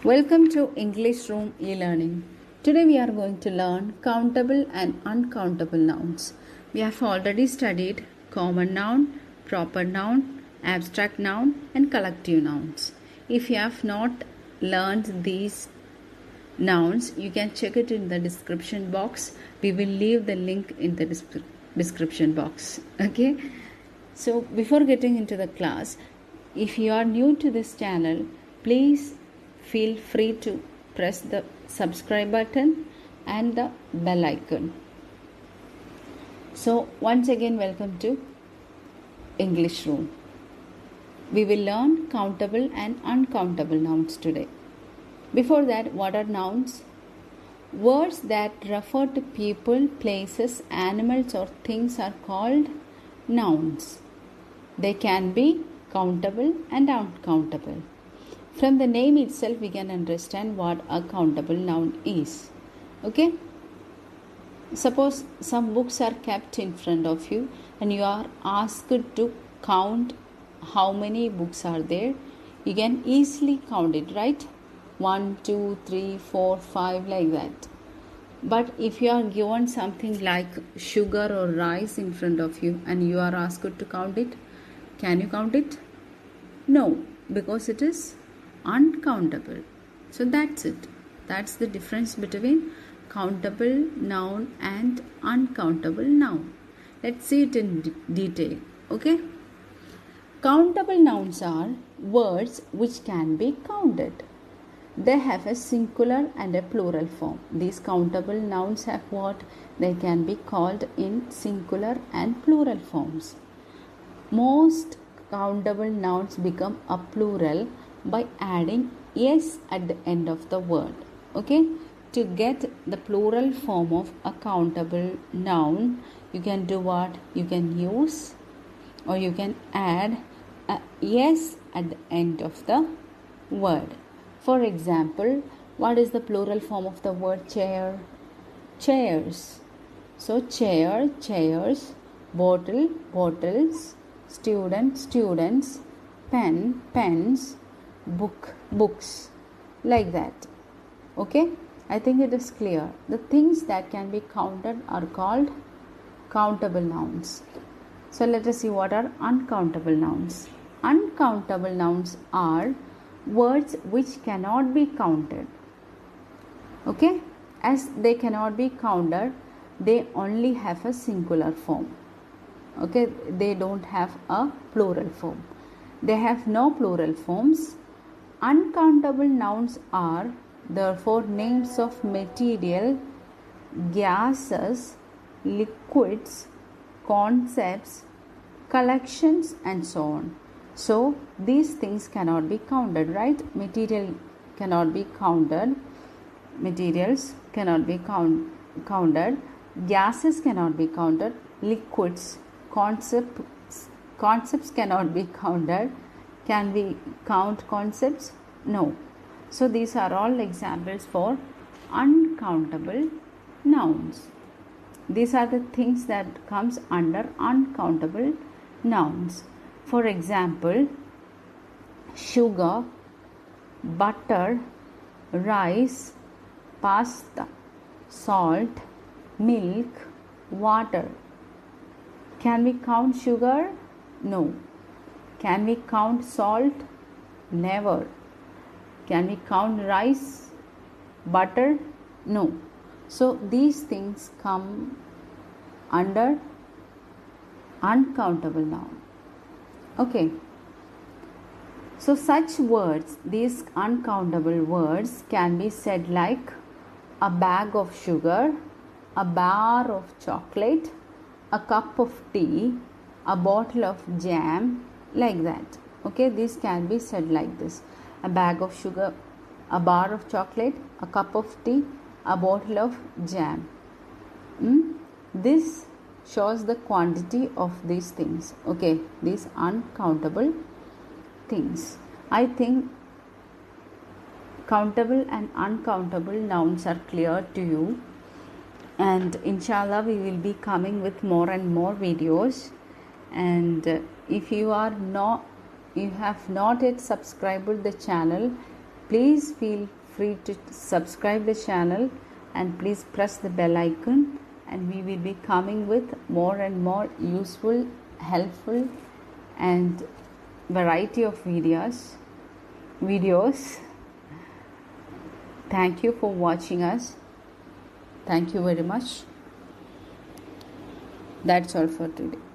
Welcome to English Room e-learning. Today we are going to learn countable and uncountable nouns. We have already studied common noun, proper noun, abstract noun and collective nouns. If you have not learned these nouns, you can check it in the description box. We will leave the link in the description box. Okay? So before getting into the class, if you are new to this channel, please feel free to press the subscribe button and the bell icon. So once again, welcome to English Room. We will learn countable and uncountable nouns today. Before that, what are nouns? Words that refer to people, places, animals or things are called nouns. They can be countable and uncountable. From the name itself, we can understand what a countable noun is. Okay? Suppose some books are kept in front of you and you are asked to count how many books are there. You can easily count it, right? 1, 2, 3, 4, 5, like that. But if you are given something like sugar or rice in front of you and you are asked to count it, can you count it? No, because it is uncountable. So that's it. That's the difference between countable noun and uncountable noun. Let's see it in detail. Okay? Countable nouns are words which can be counted. They have a singular and a plural form. These countable nouns have what? They can be called in singular and plural forms. Most countable nouns become a plural by adding s at the end of the word. Okay? To get the plural form of a countable noun, you can do what? You can use or you can add a s at the end of the word. For example, what is the plural form of the word chair? Chairs. So chair, chairs, bottle, bottles, student, students, pen, pens, book, books, like that. Okay? I think it is clear. The things that can be counted are called countable nouns. So let us see what are uncountable nouns. Uncountable nouns are words which cannot be counted. Okay? As they cannot be counted, they only have a singular form. Okay? They don't have a plural form. They have no plural forms. Uncountable nouns are therefore names of material, gases, liquids, concepts, collections and so on. So these things cannot be counted, right? Material cannot be counted. Materials cannot be counted. Gases cannot be counted. Liquids, concepts cannot be counted. Can we count concepts? No. So these are all examples for uncountable nouns. These are the things that comes under uncountable nouns. For example, sugar, butter, rice, pasta, salt, milk, water. Can we count sugar? No. Can we count salt? Never. Can we count rice, butter? No. So these things come under uncountable noun. Okay. So such words, these uncountable words can be said like a bag of sugar, a bar of chocolate, a cup of tea, a bottle of jam, like that. Okay, these can be said like this. A bag of sugar, a bar of chocolate, a cup of tea, a bottle of jam. This shows the quantity of these things. Okay, these uncountable things. I think countable and uncountable nouns are clear to you, and inshallah we will be coming with more and more videos. And if you have not yet subscribed the channel, Please feel free to subscribe the channel and please press the bell icon, and we will be coming with more and more useful, helpful and variety of videos. Thank you for watching us. Thank you very much. That's all for today.